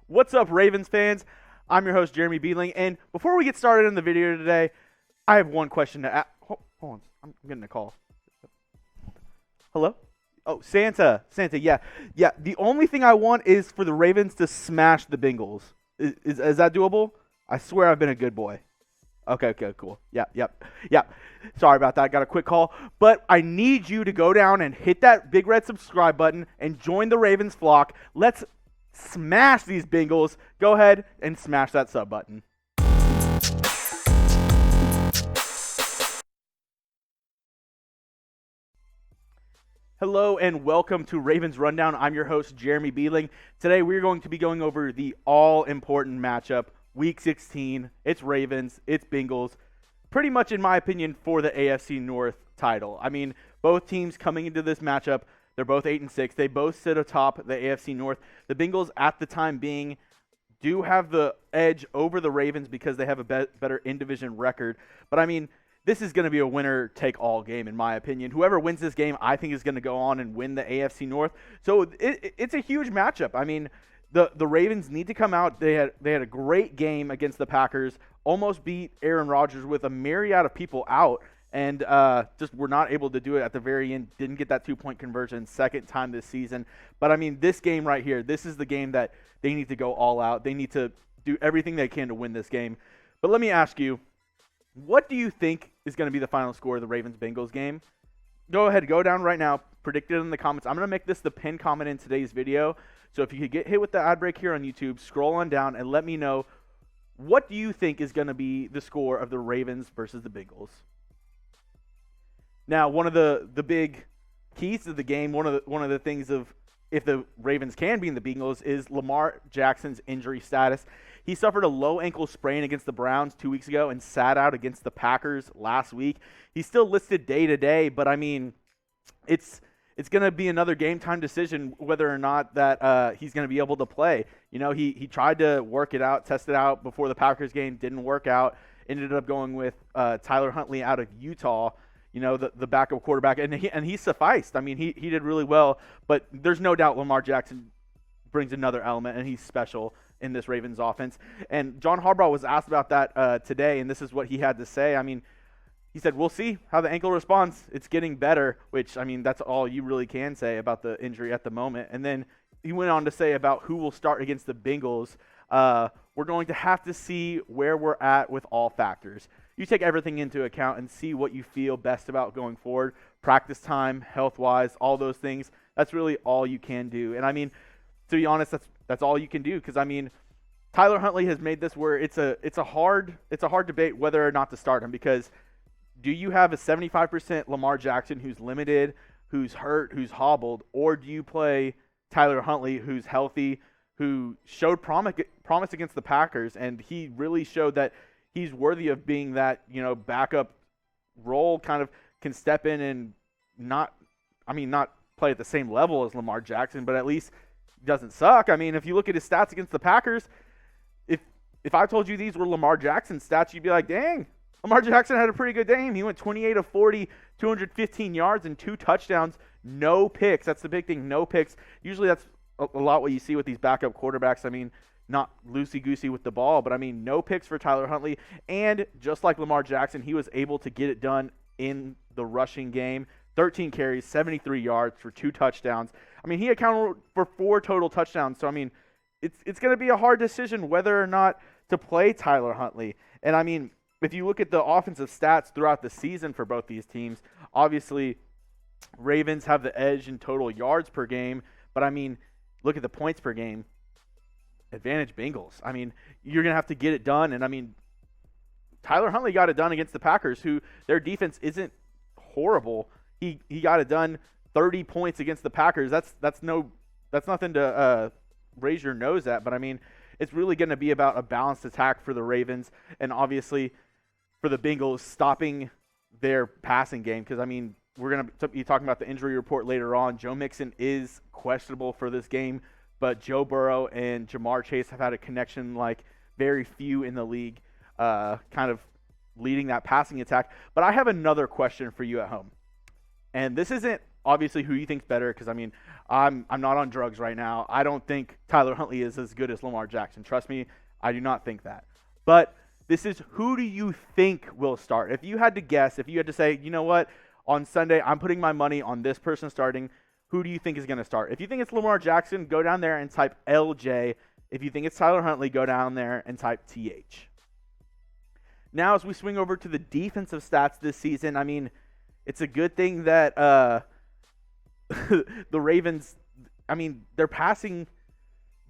What's up, Ravens fans? I'm your host, Jeremy Beadling, and before we get started in the video today, I have one question to ask. Hold on, I'm getting a call. Hello? Oh, Santa, yeah. The only thing I want is for the Ravens to smash the Bengals. Is that doable? I swear I've been a good boy. Okay, cool. Yep. Sorry about that. Got a quick call. But I need you to go down and hit that big red subscribe button and join the Ravens flock. Let's smash these Bengals. Go ahead and smash that sub button. Hello and welcome to Ravens Rundown. I'm your host, Jeremy Beadling. Today we're going to be going over the all-important matchup, Week 16. It's Ravens, it's Bengals. Pretty much, in my opinion, for the AFC North title. I mean, both teams coming into this matchup, they're both 8-6. They both sit atop the AFC North. The Bengals, at the time being, do have the edge over the Ravens because they have a better in-division record. But, I mean, this is going to be a winner-take-all game, in my opinion. Whoever wins this game, I think, is going to go on and win the AFC North. So it's a huge matchup. I mean, the Ravens need to come out. They had a great game against the Packers, almost beat Aaron Rodgers with a myriad of people out, and just were not able to do it at the very end. Didn't get that two-point conversion second time this season. But, I mean, this game right here, this is the game that they need to go all out. They need to do everything they can to win this game. But let me ask you, what do you think is going to be the final score of the Ravens-Bengals game? Go ahead, go down right now, predict it in the comments. I'm going to make this the pinned comment in today's video. So if you could get hit with the ad break here on YouTube, scroll on down and let me know, what do you think is going to be the score of the Ravens versus the Bengals? Now, one of the big keys to the game, one of the things of if the Ravens can beat the Bengals is Lamar Jackson's injury status. He suffered a low ankle sprain against the Browns 2 weeks ago and sat out against the Packers last week. He's still listed day-to-day, but, I mean, it's going to be another game-time decision whether or not that he's going to be able to play. You know, he tried to work it out, test it out before the Packers game, didn't work out, ended up going with Tyler Huntley out of Utah, you know, the backup quarterback, and he sufficed. I mean, he did really well, but there's no doubt Lamar Jackson brings another element, and he's special in this Ravens offense. And John Harbaugh was asked about that today, and this is what he had to say. I mean, he said, we'll see how the ankle responds. It's getting better, which, I mean, that's all you really can say about the injury at the moment. And then he went on to say about who will start against the Bengals. We're going to have to see where we're at with all factors. You take everything into account and see what you feel best about going forward. Practice time, health-wise, all those things. That's really all you can do. And, I mean, to be honest, that's all you can do because, I mean, Tyler Huntley has made this where it's a hard debate whether or not to start him because do you have a 75% Lamar Jackson who's limited, who's hurt, who's hobbled, or do you play Tyler Huntley who's healthy, who showed promise against the Packers, and he really showed that he's worthy of being that, you know, backup role, kind of can step in and not play at the same level as Lamar Jackson, but at least doesn't suck. I mean, if you look at his stats against the Packers, if I told you these were Lamar Jackson's stats, you'd be like, dang, Lamar Jackson had a pretty good game. He went 28 of 40, 215 yards and 2 touchdowns, no picks. That's the big thing, no picks. Usually that's a lot what you see with these backup quarterbacks. I mean, not loosey-goosey with the ball, but, I mean, no picks for Tyler Huntley. And just like Lamar Jackson, he was able to get it done in the rushing game. 13 carries, 73 yards for 2 touchdowns. I mean, he accounted for 4 total touchdowns. So, I mean, it's going to be a hard decision whether or not to play Tyler Huntley. And, I mean, if you look at the offensive stats throughout the season for both these teams, obviously Ravens have the edge in total yards per game. But, I mean, look at the points per game. Advantage Bengals. I mean, you're going to have to get it done. And, I mean, Tyler Huntley got it done against the Packers, who their defense isn't horrible. He got it done 30 points against the Packers. That's nothing to raise your nose at. But, I mean, it's really going to be about a balanced attack for the Ravens and obviously for the Bengals stopping their passing game. Because, I mean, we're going to be talking about the injury report later on. Joe Mixon is questionable for this game, but Joe Burrow and Ja'Marr Chase have had a connection like very few in the league, kind of leading that passing attack. But I have another question for you at home. And this isn't obviously who you think's better, because, I mean, I'm not on drugs right now. I don't think Tyler Huntley is as good as Lamar Jackson. Trust me, I do not think that. But this is, who do you think will start? If you had to guess, if you had to say, you know what, on Sunday, I'm putting my money on this person starting, who do you think is going to start? If you think it's Lamar Jackson, go down there and type LJ. If you think it's Tyler Huntley, go down there and type TH. Now, as we swing over to the defensive stats this season, I mean, it's a good thing that the Ravens, I mean, their passing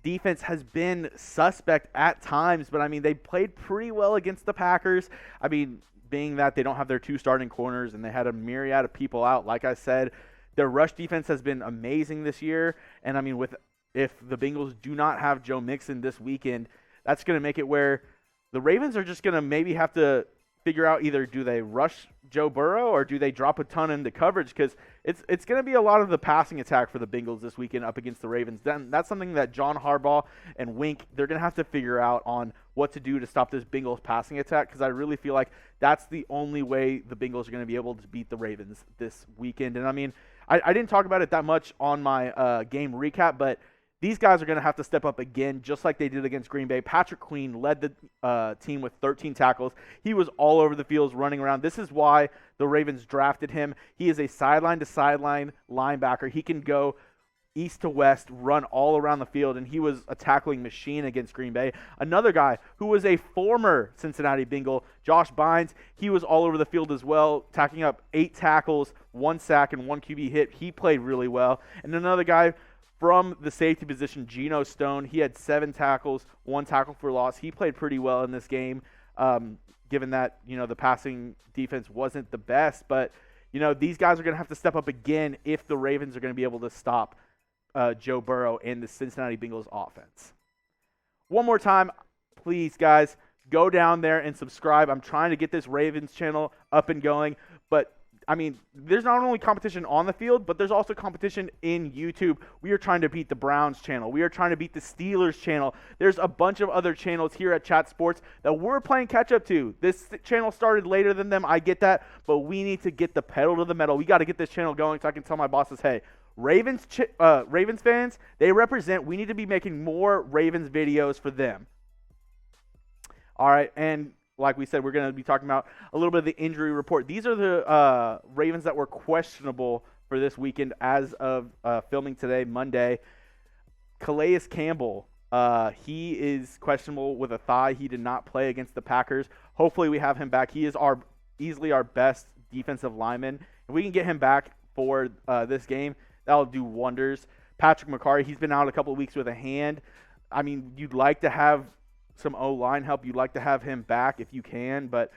defense has been suspect at times, but I mean, they played pretty well against the Packers. I mean, being that they don't have their 2 starting corners and they had a myriad of people out, like I said, their rush defense has been amazing this year. And I mean, if the Bengals do not have Joe Mixon this weekend, that's going to make it where the Ravens are just going to maybe have to figure out, either do they rush Joe Burrow or do they drop a ton into coverage, because it's going to be a lot of the passing attack for the Bengals this weekend up against the Ravens. Then that's something that John Harbaugh and Wink, they're going to have to figure out on what to do to stop this Bengals passing attack, because I really feel like that's the only way the Bengals are going to be able to beat the Ravens this weekend. And I mean, I didn't talk about it that much on my game recap, but these guys are going to have to step up again, just like they did against Green Bay. Patrick Queen led the team with 13 tackles. He was all over the field running around. This is why the Ravens drafted him. He is a sideline-to-sideline linebacker. He can go east to west, run all around the field, and he was a tackling machine against Green Bay. Another guy who was a former Cincinnati Bengal, Josh Bynes, he was all over the field as well, tacking up 8 tackles, 1 sack, and 1 QB hit. He played really well. And another guy from the safety position, Geno Stone, he had 7 tackles, 1 tackle for loss. He played pretty well in this game, given that, you know, the passing defense wasn't the best. But, you know, these guys are going to have to step up again if the Ravens are going to be able to stop Joe Burrow and the Cincinnati Bengals offense. One more time, please, guys, go down there and subscribe. I'm trying to get this Ravens channel up and going, but I mean, there's not only competition on the field, but there's also competition in YouTube. We are trying to beat the Browns channel. We are trying to beat the Steelers channel. There's a bunch of other channels here at Chat Sports that we're playing catch up to. This channel started later than them. I get that, but we need to get the pedal to the metal. We got to get this channel going so I can tell my bosses, hey, Ravens fans, they represent. We need to be making more Ravens videos for them. All right, and like we said, we're going to be talking about a little bit of the injury report. These are the Ravens that were questionable for this weekend as of filming today, Monday. Calais Campbell, he is questionable with a thigh. He did not play against the Packers. Hopefully we have him back. He is easily our best defensive lineman. If we can get him back for this game, that'll do wonders. Patrick McCarry, he's been out a couple of weeks with a hand. I mean, you'd like to have some O-line help. You'd like to have him back if you can, but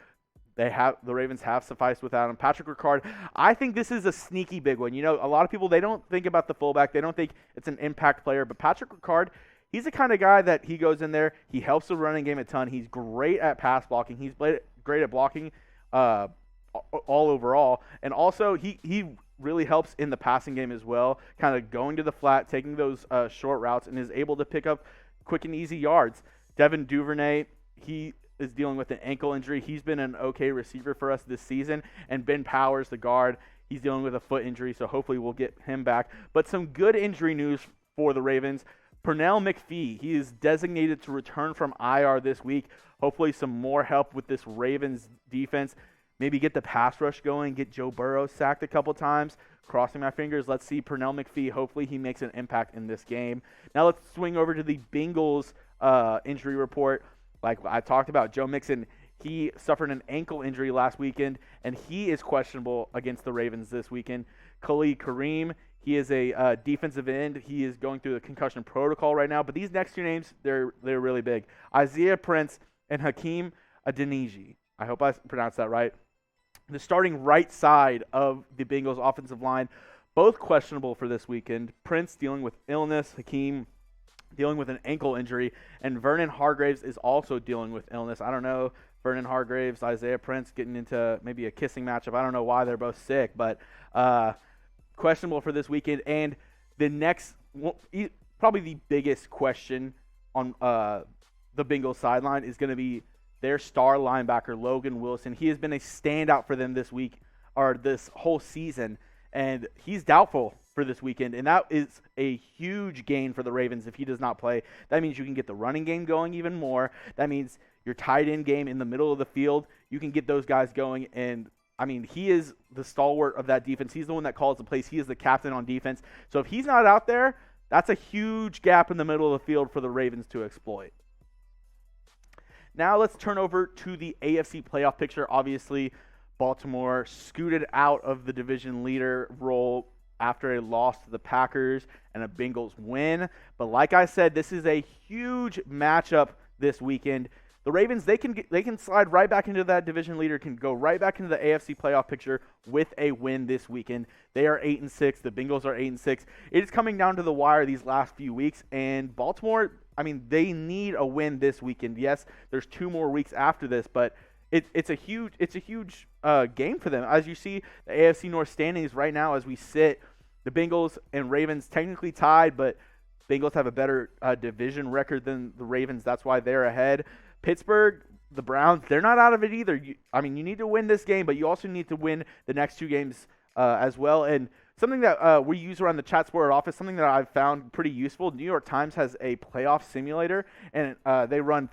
the Ravens have sufficed without him. Patrick Ricard, I think this is a sneaky big one. You know, a lot of people, they don't think about the fullback. They don't think it's an impact player, but Patrick Ricard, he's the kind of guy that he goes in there, he helps the running game a ton. He's great at pass blocking. He's great at blocking all overall, and also he really helps in the passing game as well, kind of going to the flat, taking those short routes, and is able to pick up quick and easy yards. Devin Duvernay, he is dealing with an ankle injury. He's been an okay receiver for us this season. And Ben Powers, the guard, he's dealing with a foot injury, so hopefully we'll get him back. But some good injury news for the Ravens. Pernell McPhee, he is designated to return from IR this week. Hopefully some more help with this Ravens defense. Maybe get the pass rush going, get Joe Burrow sacked a couple times. Crossing my fingers, let's see Pernell McPhee. Hopefully he makes an impact in this game. Now let's swing over to the Bengals injury report. Like I talked about, Joe Mixon, he suffered an ankle injury last weekend, and he is questionable against the Ravens this weekend. Khalid Kareem, he is a defensive end. He is going through the concussion protocol right now, but these next 2 names, they're really big. Isaiah Prince and Hakeem Adeniji. I hope I pronounced that right. The starting right side of the Bengals offensive line, both questionable for this weekend. Prince dealing with illness, Hakeem dealing with an ankle injury, and Vernon Hargreaves is also dealing with illness. I don't know, Vernon Hargreaves, Isaiah Prince getting into maybe a kissing matchup. I don't know why they're both sick, but questionable for this weekend. And the next, probably the biggest question on the Bengals sideline is going to be their star linebacker, Logan Wilson. He has been a standout for them this week, or this whole season. and he's doubtful for this weekend, and that is a huge gain for the Ravens if he does not play. That means you can get the running game going even more. That means your tight end game in the middle of the field, you can get those guys going, and I mean, he is the stalwart of that defense. He's the one that calls the plays. He is the captain on defense. So if he's not out there, that's a huge gap in the middle of the field for the Ravens to exploit. Now let's turn over to the AFC playoff picture. Obviously, Baltimore scooted out of the division leader role after a loss to the Packers and a Bengals win. But like I said, this is a huge matchup this weekend. The Ravens, they can slide right back into that division leader, can go right back into the AFC playoff picture with a win this weekend. They are 8-6. The Bengals are 8-6. It is coming down to the wire these last few weeks, and Baltimore, I mean, they need a win this weekend. Yes, there's 2 more weeks after this, but it's a huge game for them. As you see, the AFC North Standings right now as we sit, the Bengals and Ravens technically tied, but Bengals have a better division record than the Ravens. That's why they're ahead. Pittsburgh, the Browns, they're not out of it either. You need to win this game, but you also need to win the next 2 games as well. And something that we use around the Chat Sport office, something that I've found pretty useful, New York Times has a playoff simulator, and they run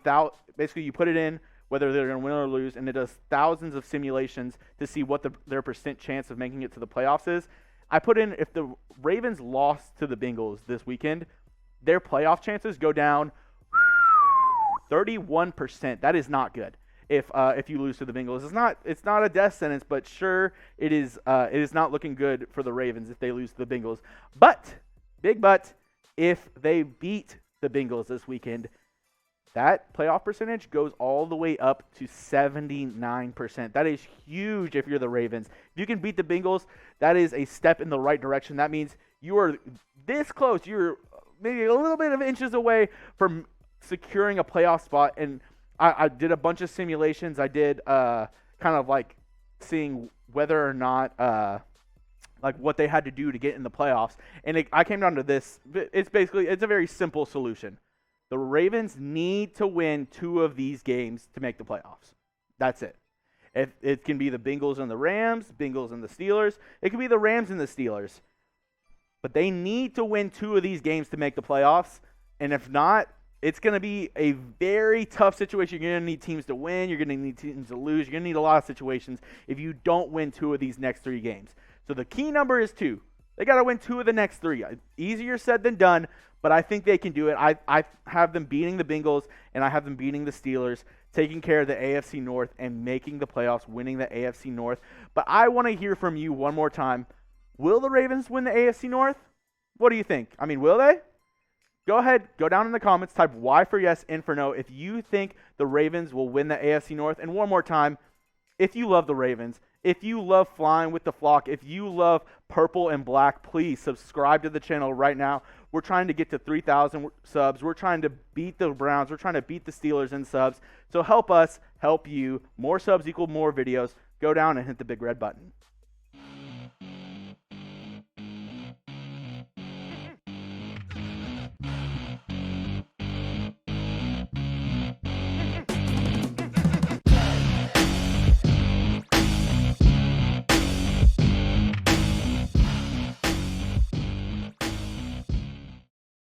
basically you put it in, whether they're going to win or lose, and it does thousands of simulations to see what their percent chance of making it to the playoffs is. I put in, if the Ravens lost to the Bengals this weekend, their playoff chances go down 31%. That is not good. If you lose to the Bengals, it's not a death sentence, but sure, it is not looking good for the Ravens if they lose to the Bengals. But big but, if they beat the Bengals this weekend, that playoff percentage goes all the way up to 79%. That is huge if you're the Ravens. If you can beat the Bengals, that is a step in the right direction. That means you are this close. You're maybe a little bit of inches away from securing a playoff spot. And I did a bunch of simulations. I did kind of like seeing whether or not like what they had to do to get in the playoffs. And I came down to this. It's a very simple solution. The Ravens need to win 2 of these games to make the playoffs. That's it. It can be the Bengals and the Rams, Bengals and the Steelers. It can be the Rams and the Steelers. But they need to win 2 of these games to make the playoffs. And if not, it's going to be a very tough situation. You're going to need teams to win. You're going to need teams to lose. You're going to need a lot of situations if you don't win 2 of these next 3 games. So the key number is 2. They got to win 2 of the next 3. Easier said than done, but I think they can do it. I have them beating the Bengals, and I have them beating the Steelers, taking care of the AFC North and making the playoffs, winning the AFC North. But I want to hear from you one more time. Will the Ravens win the AFC North? What do you think? I mean, will they? Go ahead, go down in the comments, type Y for yes, N for no, if you think the Ravens will win the AFC North. And one more time, if you love the Ravens, if you love flying with the flock, if you love purple and black, please subscribe to the channel right now. We're trying to get to 3,000 subs. We're trying to beat the Browns. We're trying to beat the Steelers in subs. So help us, help you. More subs equal more videos. Go down and hit the big red button.